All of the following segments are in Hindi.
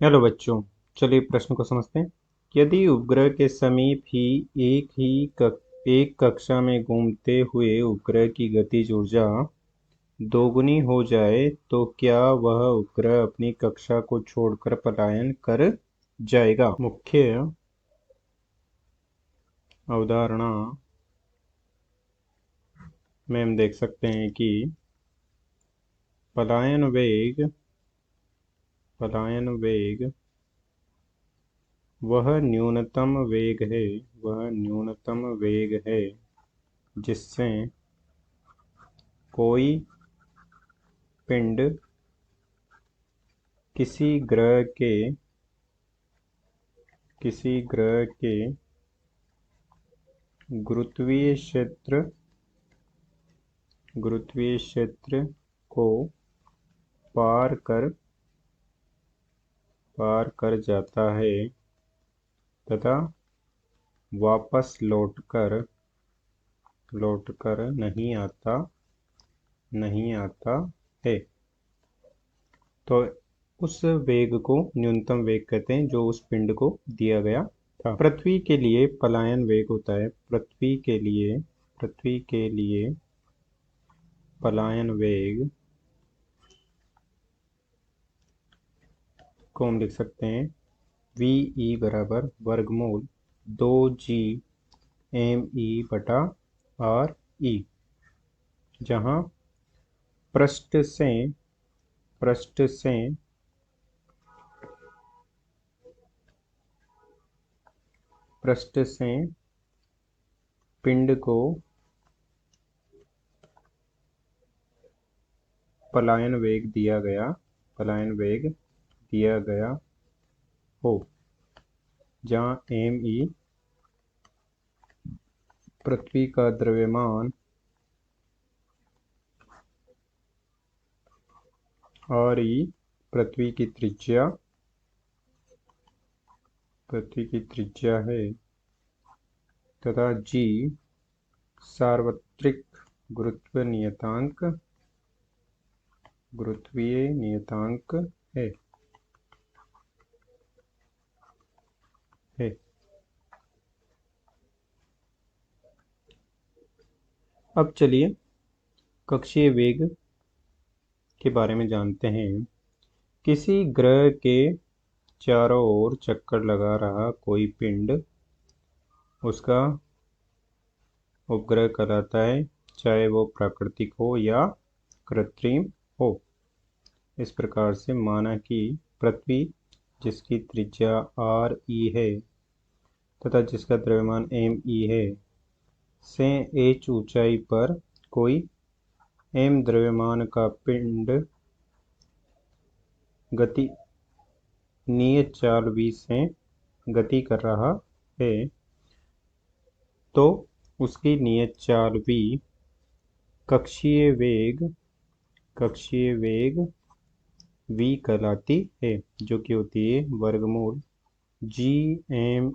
हेलो बच्चों, चलिए प्रश्न को समझते हैं। यदि उपग्रह के समीप ही एक कक्षा में घूमते हुए उपग्रह की गतिज ऊर्जा दोगुनी हो जाए तो क्या वह उपग्रह अपनी कक्षा को छोड़कर पलायन कर जाएगा? मुख्य अवधारणा में हम देख सकते हैं कि पलायन वेग वह न्यूनतम वेग है जिससे कोई पिंड किसी ग्रह के गुरुत्वीय क्षेत्र को पार कर जाता है तथा वापस लौटकर नहीं आता है। तो उस वेग को न्यूनतम वेग कहते हैं जो उस पिंड को दिया गया था। पृथ्वी के लिए पलायन वेग होता है, पृथ्वी के लिए पलायन वेग को हम लिख सकते हैं VE बराबर वर्गमूल 2GME/RE, जहाँ पृष्ठ से पिंड को पलायन वेग दिया गया हो, जहाँ ME पृथ्वी का द्रव्यमान, RE पृथ्वी की त्रिज्या है तथा G सार्वत्रिक गुरुत्वीय नियतांक है। अब चलिए कक्षीय वेग के बारे में जानते हैं। किसी ग्रह के चारों ओर चक्कर लगा रहा कोई पिंड उसका उपग्रह कहलाता है, चाहे वो प्राकृतिक हो या कृत्रिम हो। इस प्रकार से माना कि पृथ्वी, जिसकी त्रिज्या RE है तथा जिसका द्रव्यमान ME है, से H ऊंचाई पर कोई M द्रव्यमान का पिंड गति नियत चाल v से गति कर रहा है, तो उसकी नियत चाल v कक्षीय वेग v कहलाती है, जो कि होती है वर्गमूल GME/RE+H।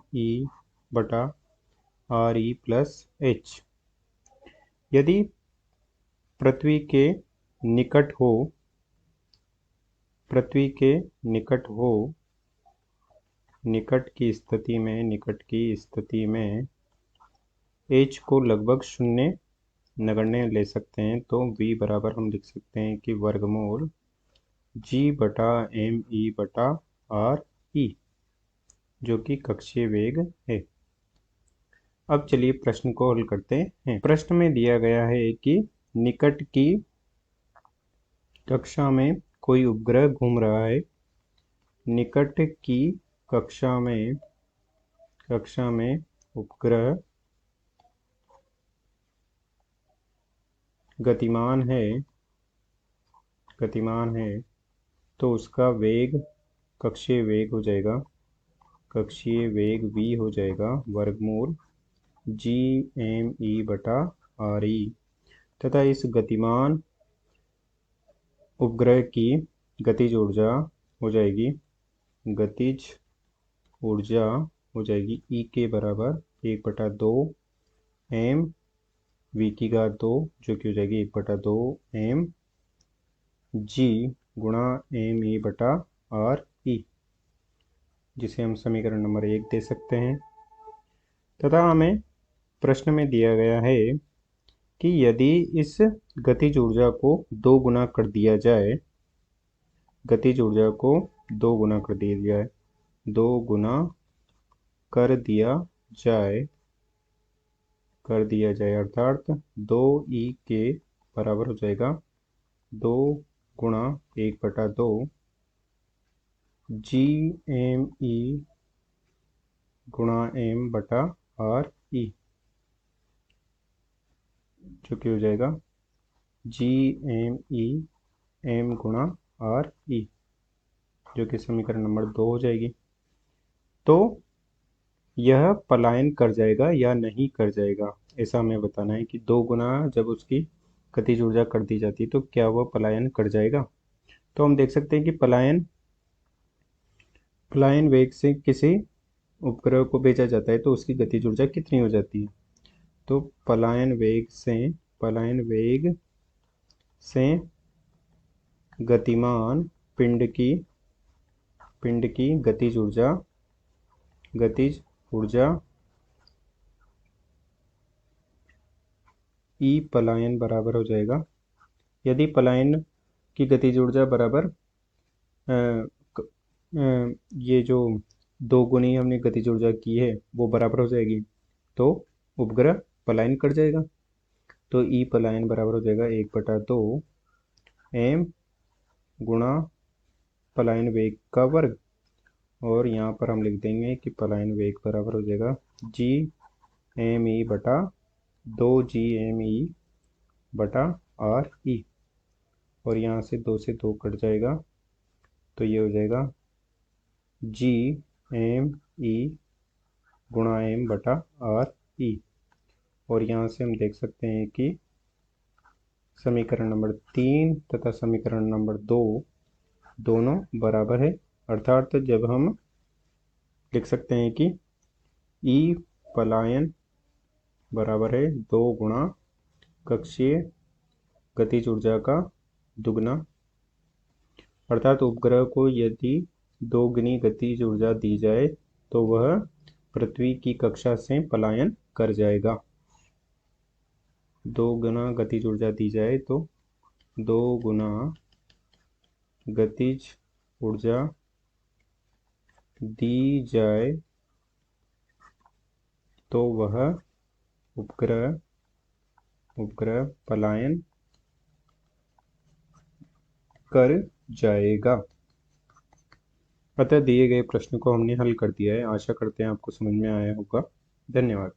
यदि पृथ्वी के निकट की स्थिति में H को लगभग शून्य नगण्य ले सकते हैं, तो V बराबर हम लिख सकते हैं कि वर्गमूल G/ME/RE, जो कि कक्षीय वेग है। अब चलिए प्रश्न को हल करते हैं। प्रश्न में दिया गया है कि निकट की कक्षा में कोई उपग्रह घूम रहा है। निकट की कक्षा में उपग्रह गतिमान है तो उसका वेग कक्षीय वेग हो जाएगा, कक्षीय वेग v हो जाएगा वर्गमूल GME/RE, तथा इस गतिमान उपग्रह की गतिज ऊर्जा हो जाएगी E के बराबर 1/2 M v की घात 2, जो कि हो जाएगी 1/2 M G गुणा ME/RE। जिसे हम समीकरण नंबर 1 दे सकते हैं, तथा हमें प्रश्न में दिया गया है कि यदि इस गतिज ऊर्जा को 2 गुना कर दिया जाए, गतिज ऊर्जा को 2 गुना कर दिया जाए, 2 गुना कर दिया जाए अर्थात 2e के बराबर हो जाएगा 2 गुणा 1/2 GME गुणा m बटा आर ई, जो कि हो जाएगा GME m गुणा आर ई, जो कि समीकरण नंबर 2 हो जाएगी। तो यह पलायन कर जाएगा या नहीं कर जाएगा, ऐसा हमें बताना है कि 2 गुना जब उसकी गतिज ऊर्जा कर दी जाती है तो क्या वह पलायन कर जाएगा। तो हम देख सकते हैं कि पलायन वेग से किसी उपग्रह को भेजा जाता है तो उसकी गतिज ऊर्जा कितनी हो जाती है। तो पलायन वेग से गतिमान पिंड की गतिज ऊर्जा ई पलायन बराबर हो जाएगा, यदि पलायन की गतिज ऊर्जा बराबर ये जो 2 गुनी हमने गतिज ऊर्जा की है वो बराबर हो जाएगी, तो उपग्रह पलायन कर जाएगा। तो ई पलायन बराबर हो जाएगा 1/2 m गुणा पलायन वेग का वर्ग, और यहाँ पर हम लिख देंगे कि पलायन वेग बराबर हो जाएगा GME बटा 2GME बटा आर ई, और यहाँ से 2 से 2 कट जाएगा, तो ये हो जाएगा GME गुणा m बटा आर ई, और यहाँ से हम देख सकते हैं कि समीकरण नंबर 3 तथा समीकरण नंबर 2 दोनों बराबर है, अर्थात जब हम लिख सकते हैं कि ई पलायन बराबर है 2 गुणा कक्षीय गतिज ऊर्जा का दुगना, अर्थात उपग्रह को यदि 2 गुनी गतिज ऊर्जा दी जाए तो वह पृथ्वी की कक्षा से पलायन कर जाएगा। 2 गुना गतिज ऊर्जा दी जाए तो 2 गुना गतिज ऊर्जा दी जाए तो वह उपग्रह पलायन कर जाएगा। अतः दिए गए प्रश्न को हमने हल कर दिया है। आशा करते हैं आपको समझ में आया होगा। धन्यवाद।